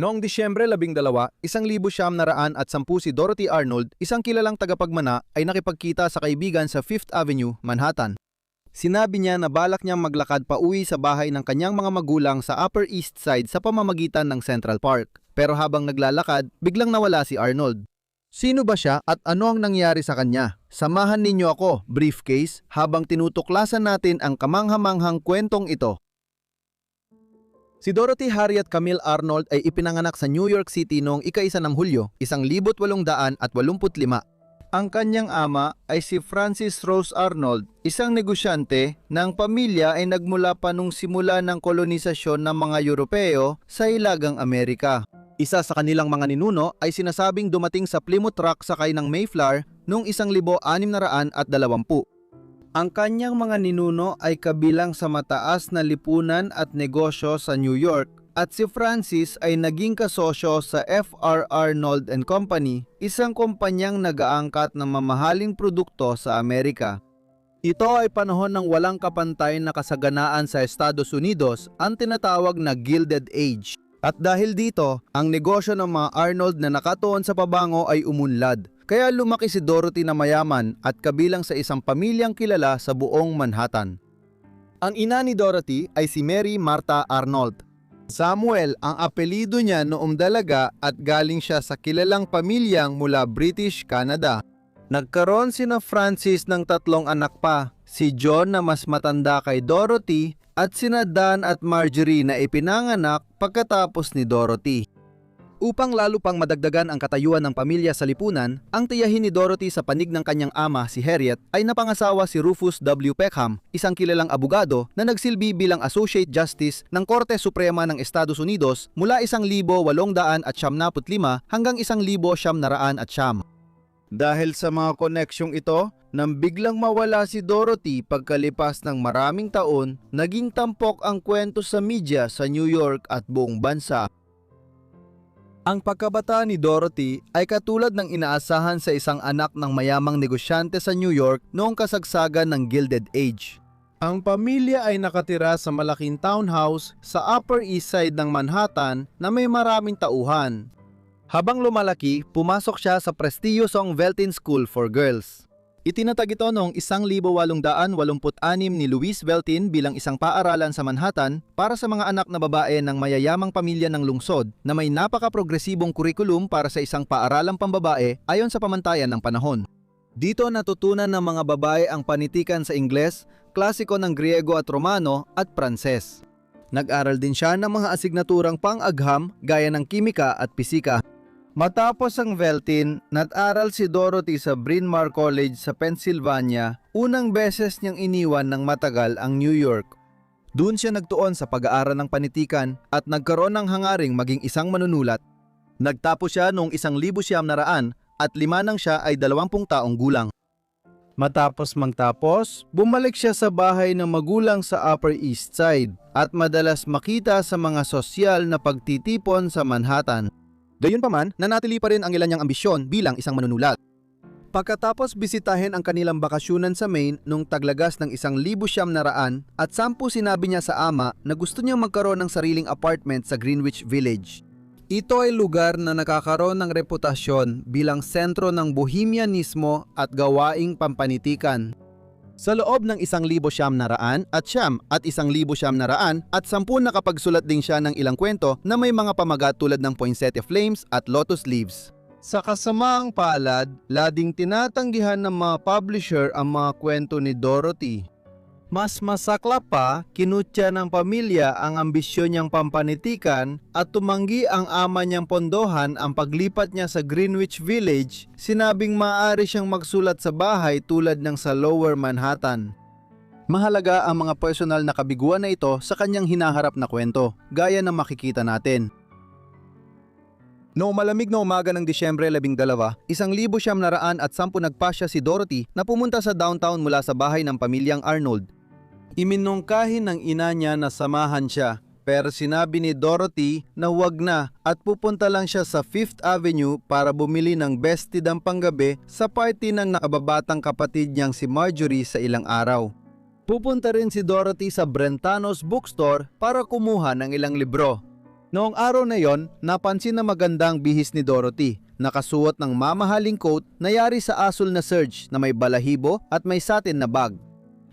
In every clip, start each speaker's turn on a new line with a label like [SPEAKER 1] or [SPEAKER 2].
[SPEAKER 1] Noong Disyembre 12, 1910 si Dorothy Arnold, isang kilalang tagapagmana, ay nakipagkita sa kaibigan sa Fifth Avenue, Manhattan. Sinabi niya na balak niyang maglakad pa uwi sa bahay ng kanyang mga magulang sa Upper East Side sa pamamagitan ng Central Park. Pero habang naglalakad, biglang nawala si Arnold. Sino ba siya at ano ang nangyari sa kanya? Samahan ninyo ako, briefcase, habang tinutuklasan natin ang kamanghamanghang kwentong ito. Si Dorothy Harriet Camille Arnold ay ipinanganak sa New York City noong ika-1 ng Hulyo, 1885. Ang kanyang ama ay si Frances Rose Arnold, isang negosyante ng pamilya ay nagmula pa nung simula ng kolonisasyon ng mga Europeo sa Hilagang Amerika. Isa sa kanilang mga ninuno ay sinasabing dumating sa Plymouth Rock sakay ng Mayflower noong 1620. Ang kanyang mga ninuno ay kabilang sa mataas na lipunan at negosyo sa New York at si Francis ay naging kasosyo sa F.R. Arnold & Company, isang kumpanyang nag-aangkat ng mamahaling produkto sa Amerika. Ito ay panahon ng walang kapantay na kasaganaan sa Estados Unidos, ang tinatawag na Gilded Age. At dahil dito, ang negosyo ng mga Arnold na nakatuon sa pabango ay umunlad. Kaya lumaki si Dorothy na mayaman at kabilang sa isang pamilyang kilala sa buong Manhattan. Ang ina ni Dorothy ay si Mary Martha Arnold. Samuel ang apelido niya noong dalaga at galing siya sa kilalang pamilyang mula British Canada. Nagkaroon sina Francis ng 3 anak pa, si John na mas matanda kay Dorothy at sina Dan at Marjorie na ipinanganak pagkatapos ni Dorothy. Upang lalo pang madagdagan ang katayuan ng pamilya sa lipunan, ang tiyahin ni Dorothy sa panig ng kanyang ama si Harriet ay napangasawa si Rufus W. Peckham, isang kilalang abogado na nagsilbi bilang Associate Justice ng Korte Suprema ng Estados Unidos mula 1895 hanggang 1900. Dahil sa mga koneksyong ito, nang biglang mawala si Dorothy pagkalipas ng maraming taon, naging tampok ang kwento sa media sa New York at buong bansa. Ang pagkabata ni Dorothy ay katulad ng inaasahan sa isang anak ng mayamang negosyante sa New York noong kasagsagan ng Gilded Age. Ang pamilya ay nakatira sa malaking townhouse sa Upper East Side ng Manhattan na may maraming tauhan. Habang lumalaki, pumasok siya sa prestiyosong Veltin School for Girls. Itinatag ito noong 1886 ni Louis Veltin bilang isang paaralan sa Manhattan para sa mga anak na babae ng mayayamang pamilya ng lungsod na may napaka-progresibong kurikulum para sa isang paaralang pambabae ayon sa pamantayan ng panahon. Dito natutunan ng mga babae ang panitikan sa Ingles, klasiko ng Griego at Romano at Pranses. Nag-aral din siya ng mga asignaturang pang-agham gaya ng kimika at pisika. Matapos ang Veltin, nag-aral si Dorothy sa Bryn Mawr College sa Pennsylvania, unang beses niyang iniwan ng matagal ang New York. Doon siya nagtuon sa pag-aaral ng panitikan at nagkaroon ng hangaring maging isang manunulat. Nagtapos siya noong 1900 at 5 nang siya ay 20 taong gulang. Matapos magtapos, bumalik siya sa bahay ng magulang sa Upper East Side at madalas makita sa mga sosyal na pagtitipon sa Manhattan. Gayunpaman, nanatili pa rin ang ilan niyang ambisyon bilang isang manunulat. Pagkatapos bisitahin ang kanilang bakasyunan sa Maine noong taglagas ng 1900 at 10 sinabi niya sa ama na gusto niyang magkaroon ng sariling apartment sa Greenwich Village. Ito ay lugar na nakakaroon ng reputasyon bilang sentro ng bohemianismo at gawaing pampanitikan. Sa loob ng 1900 at 1900 at 10 nakapagsulat din siya ng ilang kwento na may mga pamagat tulad ng Poinsettia Flames at Lotus Leaves. Sa kasamaang palad, lading tinatanggihan ng mga publisher ang mga kwento ni Dorothy. Mas masaklap pa, kinutya ng pamilya ang ambisyon niyang pampanitikan at tumanggi ang ama niyang pondohan ang paglipat niya sa Greenwich Village, sinabing maaari siyang magsulat sa bahay tulad ng sa Lower Manhattan. Mahalaga ang mga personal na kabiguan na ito sa kanyang hinaharap na kwento, gaya ng makikita natin. Noong malamig na umaga ng Disyembre 12, 1910 nagpasya si Dorothy na pumunta sa downtown mula sa bahay ng pamilyang Arnold. Iminungkahi ng ina niya na samahan siya, pero sinabi ni Dorothy na huwag na at pupunta lang siya sa Fifth Avenue para bumili ng bestidang panggabi sa party ng nakababatang kapatid niyang si Marjorie sa ilang araw. Pupunta rin si Dorothy sa Brentano's Bookstore para kumuha ng ilang libro. Noong araw na yon, napansin na magandang bihis ni Dorothy. Nakasuot ng mamahaling coat na yari sa asul na serge na may balahibo at may satin na bag.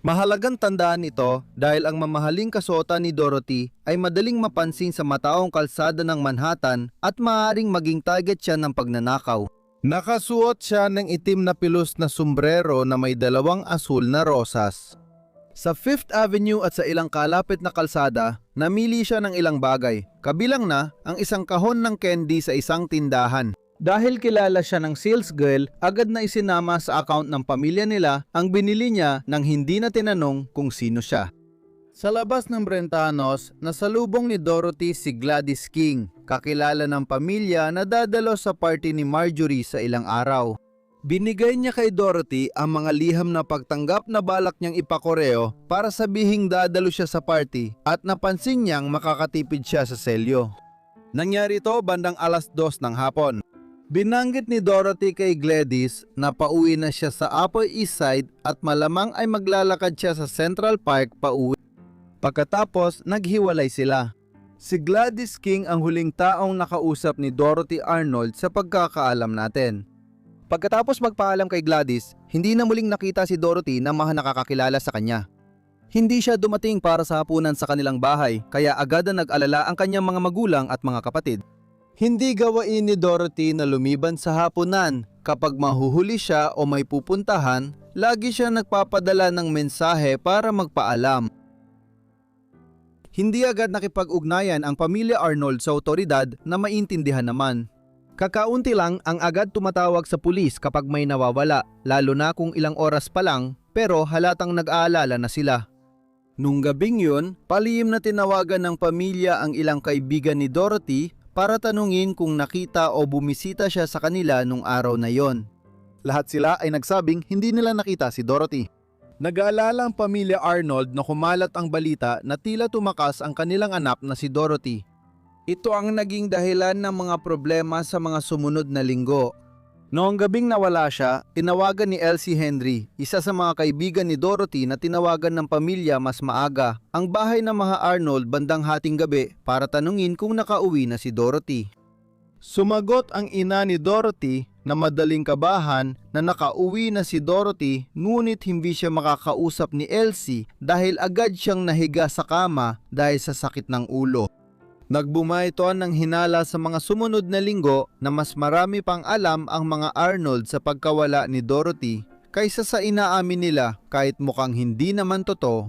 [SPEAKER 1] Mahalagang tandaan ito dahil ang mamahaling kasuotan ni Dorothy ay madaling mapansin sa mataong kalsada ng Manhattan at maaaring maging target siya ng pagnanakaw. Nakasuot siya ng itim na pilos na sombrero na may dalawang asul na rosas. Sa Fifth Avenue at sa ilang kalapit na kalsada, namili siya ng ilang bagay, kabilang na ang isang kahon ng candy sa isang tindahan. Dahil kilala siya ng sales girl, agad na isinama sa account ng pamilya nila ang binili niya nang hindi na tinanong kung sino siya. Sa labas ng Brentanos, nasalubong ni Dorothy si Gladys King, kakilala ng pamilya na dadalo sa party ni Marjorie sa ilang araw. Binigay niya kay Dorothy ang mga liham na pagtanggap na balak niyang ipakoreo para sabihing dadalo siya sa party at napansin niyang makakatipid siya sa selyo. Nangyari ito bandang 2:00 ng hapon. Binanggit ni Dorothy kay Gladys na pauwi na siya sa Upper East Side at malamang ay maglalakad siya sa Central Park pauwi. Pagkatapos, naghiwalay sila. Si Gladys King ang huling taong nakausap ni Dorothy Arnold sa pagkakaalam natin. Pagkatapos magpaalam kay Gladys, hindi na muling nakita si Dorothy na nakakakilala sa kanya. Hindi siya dumating para sa hapunan sa kanilang bahay, kaya agad na nag-alala ang kanyang mga magulang at mga kapatid. Hindi gawain ni Dorothy na lumiban sa hapunan. Kapag mahuhuli siya o may pupuntahan, lagi siya nagpapadala ng mensahe para magpaalam. Hindi agad nakipag-ugnayan ang pamilya Arnold sa otoridad na maintindihan naman. Kakaunti lang ang agad tumatawag sa pulis kapag may nawawala, lalo na kung ilang oras pa lang, pero halatang nag-aalala na sila. Nung gabing yun, palihim na tinawagan ng pamilya ang ilang kaibigan ni Dorothy para tanungin kung nakita o bumisita siya sa kanila nung araw na yon. Lahat sila ay nagsabing hindi nila nakita si Dorothy. Nag-aalala ang pamilya Arnold na kumalat ang balita na tila tumakas ang kanilang anak na si Dorothy. Ito ang naging dahilan ng mga problema sa mga sumunod na linggo. Noong gabing nawala siya, tinawagan ni Elsie Henry, isa sa mga kaibigan ni Dorothy na tinawagan ng pamilya mas maaga, ang bahay ng mga Arnold bandang hating gabi para tanungin kung nakauwi na si Dorothy. Sumagot ang ina ni Dorothy na madaling kabahan na nakauwi na si Dorothy, ngunit hindi siya makakausap ni Elsie dahil agad siyang nahiga sa kama dahil sa sakit ng ulo. Nagbuma ito ng hinala sa mga sumunod na linggo na mas marami pang alam ang mga Arnold sa pagkawala ni Dorothy kaysa sa inaamin nila kahit mukhang hindi naman totoo.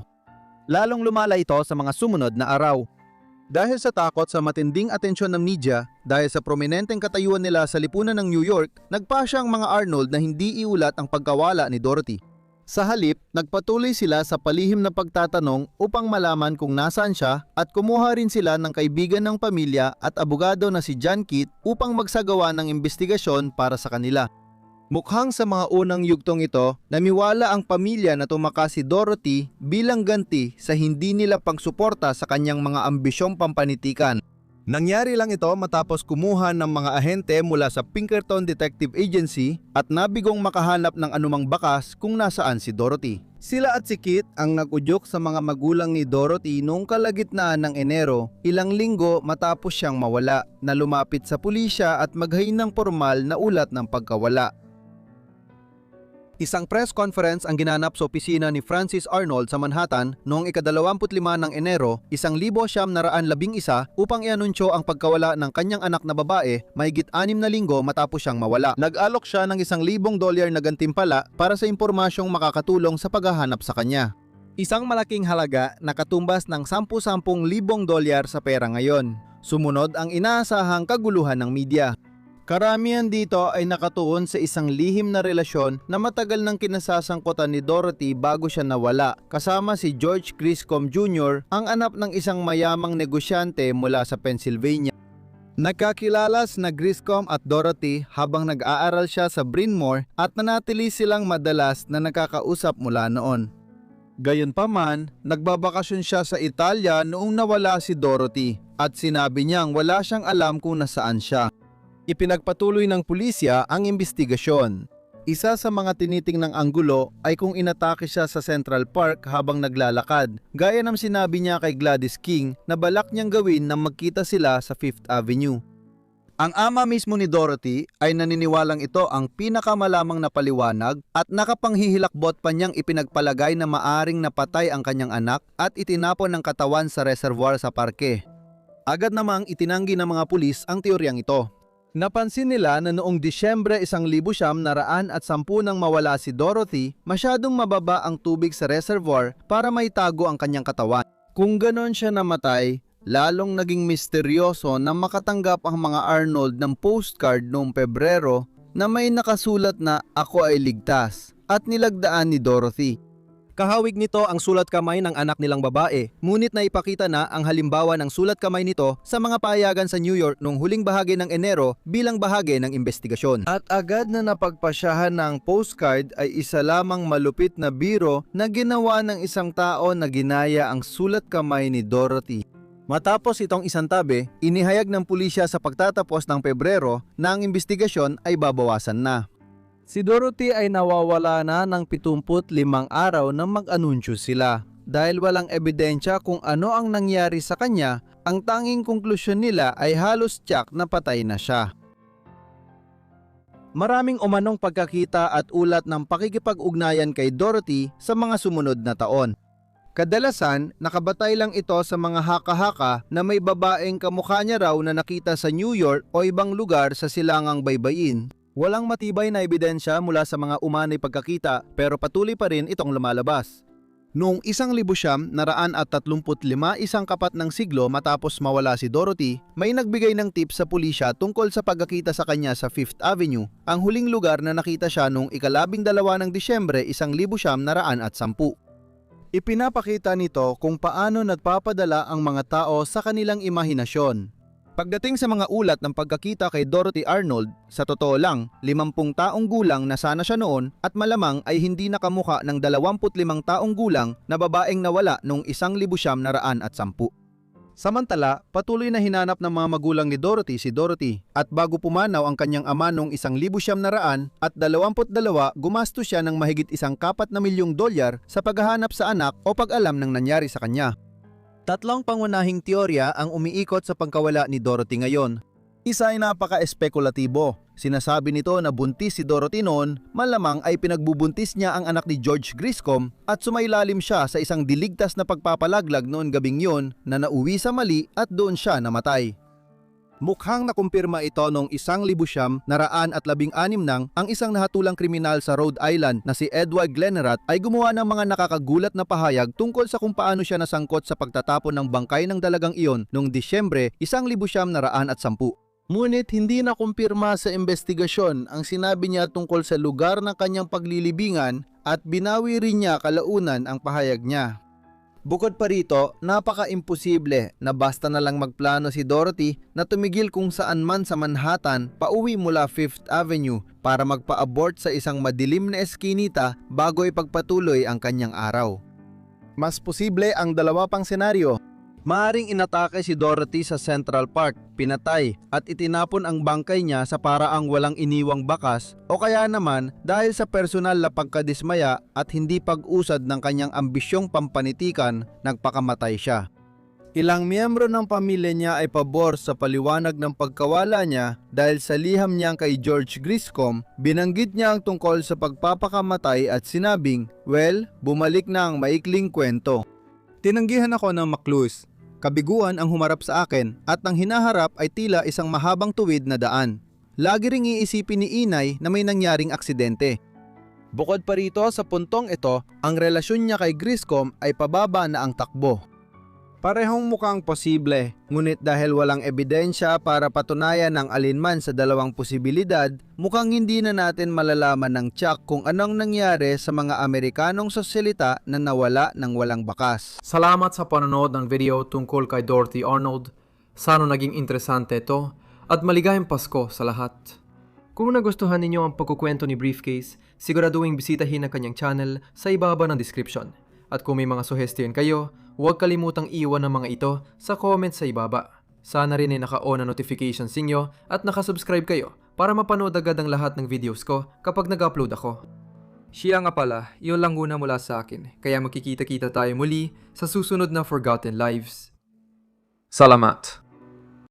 [SPEAKER 1] Lalong lumala ito sa mga sumunod na araw. Dahil sa takot sa matinding atensyon ng media, dahil sa prominenteng katayuan nila sa lipunan ng New York, nagpasya ang mga Arnold na hindi iulat ang pagkawala ni Dorothy. Sa halip, nagpatuloy sila sa palihim na pagtatanong upang malaman kung nasaan siya at kumuha rin sila ng kaibigan ng pamilya at abogado na si John Kit upang magsagawa ng investigasyon para sa kanila. Mukhang sa mga unang yugtong ito, namiwala ang pamilya na tumakas si Dorothy bilang ganti sa hindi nila pagsuporta sa kanyang mga ambisyong pampanitikan. Nangyari lang ito matapos kumuha ng mga ahente mula sa Pinkerton Detective Agency at nabigong makahanap ng anumang bakas kung nasaan si Dorothy. Sila at si Kit ang nag-udyok sa mga magulang ni Dorothy noong kalagitnaan ng Enero, ilang linggo matapos siyang mawala, na lumapit sa pulisya at maghain ng formal na ulat ng pagkawala. Isang press conference ang ginanap sa opisina ni Francis Arnold sa Manhattan noong ika-25 ng Enero, 1911 upang ianunsyo ang pagkawala ng kanyang anak na babae mahigit 6 na linggo matapos siyang mawala. Nag-alok siya ng $1,000 na gantimpala para sa impormasyong makakatulong sa paghahanap sa kanya. Isang malaking halaga na katumbas ng $10,000 sa pera ngayon. Sumunod ang inaasahang kaguluhan ng media. Karamihan dito ay nakatuon sa isang lihim na relasyon na matagal nang kinasasangkutan ni Dorothy bago siya nawala, kasama si George Griscom Jr., ang anak ng isang mayamang negosyante mula sa Pennsylvania. Nagkakilala na Griscom at Dorothy habang nag-aaral siya sa Bryn Mawr at nanatili silang madalas na nakakausap mula noon. Gayunpaman, nagbabakasyon siya sa Italia noong nawala si Dorothy at sinabi niyang wala siyang alam kung nasaan siya. Ipinagpatuloy ng pulisya ang imbestigasyon. Isa sa mga tinitingnang anggulo ay kung inatake siya sa Central Park habang naglalakad, gaya ng sinabi niya kay Gladys King na balak niyang gawin nang magkita sila sa Fifth Avenue. Ang ama mismo ni Dorothy ay naniniwalang ito ang pinakamalamang na paliwanag at nakapanghihilakbot pa niyang ipinagpalagay na maaring napatay ang kanyang anak at itinapon ng katawan sa reservoir sa parke. Agad namang itinanggi ng mga pulis ang teoryang ito. Napansin nila na noong Disyembre 1910 nang mawala si Dorothy, masyadong mababa ang tubig sa reservoir para maitago ang kanyang katawan. Kung ganon siya namatay, lalong naging misteryoso na makatanggap ang mga Arnold ng postcard noong Pebrero na may nakasulat na "Ako ay ligtas" at nilagdaan ni Dorothy. Kahawig nito ang sulat kamay ng anak nilang babae, ngunit naipakita na ang halimbawa ng sulat kamay nito sa mga pahayagan sa New York noong huling bahagi ng Enero bilang bahagi ng investigasyon. At agad na napagpasyahan na ang postcard ay isa lamang malupit na biro na ginawa ng isang tao na ginaya ang sulat kamay ni Dorothy. Matapos itong isantabi, inihayag ng pulisya sa pagtatapos ng Pebrero na ang investigasyon ay babawasan na. Si Dorothy ay nawawala na ng 75 araw nang mag-anunsyo sila. Dahil walang ebidensya kung ano ang nangyari sa kanya, ang tanging konklusyon nila ay halos tiyak na patay na siya. Maraming umanong pagkakita at ulat ng pakikipag-ugnayan kay Dorothy sa mga sumunod na taon. Kadalasan, nakabatay lang ito sa mga haka-haka na may babaeng kamukha niya raw na nakita sa New York o ibang lugar sa silangang baybayin. Walang matibay na ebidensya mula sa mga umanay pagkakita pero patuloy pa rin itong lumalabas. Noong 1935, isang kapat ng siglo matapos mawala si Dorothy, may nagbigay ng tip sa pulisya tungkol sa pagkakita sa kanya sa Fifth Avenue, ang huling lugar na nakita siya noong 12 ng Disyembre 1910. Ipinapakita nito kung paano nagpapadala ang mga tao sa kanilang imahinasyon. Pagdating sa mga ulat ng pagkakita kay Dorothy Arnold, sa totoo lang, 50 taong gulang na sana siya noon at malamang ay hindi nakamuka ng 25 taong gulang na babaeng nawala noong 1910. Samantala, patuloy na hinanap ng mga magulang ni Dorothy si Dorothy at bago pumanaw ang kanyang ama noong 1922, gumastos siya ng mahigit $2 milyong sa paghahanap sa anak o pag-alam ng nangyari sa kanya. Tatlong pangunahing teorya ang umiikot sa pagkawala ni Dorothy ngayon. Isa ay napaka-espekulatibo. Sinasabi nito na buntis si Dorothy noon, malamang ay pinagbubuntis niya ang anak ni George Griscom at sumailalim siya sa isang diligtas na pagpapalaglag noon gabing yon na nauwi sa mali at doon siya namatay. Mukhang nakumpirma ito noong 1916 nang ang isang nahatulang kriminal sa Rhode Island na si Edward Glenerath ay gumawa ng mga nakakagulat na pahayag tungkol sa kung paano siya nasangkot sa pagtatapon ng bangkay ng dalagang iyon noong Disyembre 1910. Ngunit hindi nakumpirma sa investigasyon ang sinabi niya tungkol sa lugar ng kanyang paglilibingan at binawi rin niya kalaunan ang pahayag niya. Bukod pa rito, napaka-imposible na basta na lang magplano si Dorothy na tumigil kung saan man sa Manhattan pauwi mula Fifth Avenue para magpa-abort sa isang madilim na eskinita bago ipagpatuloy ang kanyang araw. Mas posible ang dalawa pang senaryo. Maaring inatake si Dorothy sa Central Park, pinatay at itinapon ang bangkay niya sa paraang walang iniwang bakas o kaya naman dahil sa personal na pagkadismaya at hindi pag-usad ng kanyang ambisyong pampanitikan, nagpakamatay siya. Ilang miyembro ng pamilya niya ay pabor sa paliwanag ng pagkawala niya dahil sa liham niyang kay George Griscom, binanggit niya ang tungkol sa pagpapakamatay at sinabing, "Well, bumalik na ang maikling kwento." Tinanggihan ako ng maklus. Kabiguan ang humarap sa akin at ang hinaharap ay tila isang mahabang tuwid na daan. Lagi ring iisipin ni inay na may nangyaring aksidente. Bukod pa rito sa puntong ito, ang relasyon niya kay Griscom ay pababa na ang takbo. Parehong mukhang posible, ngunit dahil walang ebidensya para patunayan ang alinman sa dalawang posibilidad, mukhang hindi na natin malalaman ng tiyak kung anong nangyari sa mga Amerikanong sosyalita na nawala ng walang bakas.
[SPEAKER 2] Salamat sa panonood ng video tungkol kay Dorothy Arnold. Sana naging interesante ito at maligayang Pasko sa lahat. Kung nagustuhan ninyo ang pagkukwento ni Briefcase, siguraduhin bisitahin ang kanyang channel sa ibaba ng description. At kung may mga suggestion kayo, huwag kalimutang iwan ang mga ito sa comment sa ibaba. Sana rin ay naka-on ang notifications ninyo at nakasubscribe kayo para mapanood agad ang lahat ng videos ko kapag nag-upload ako. Siya nga pala, yun lang muna mula sa akin. Kaya magkikita-kita tayo muli sa susunod na Forgotten Lives. Salamat!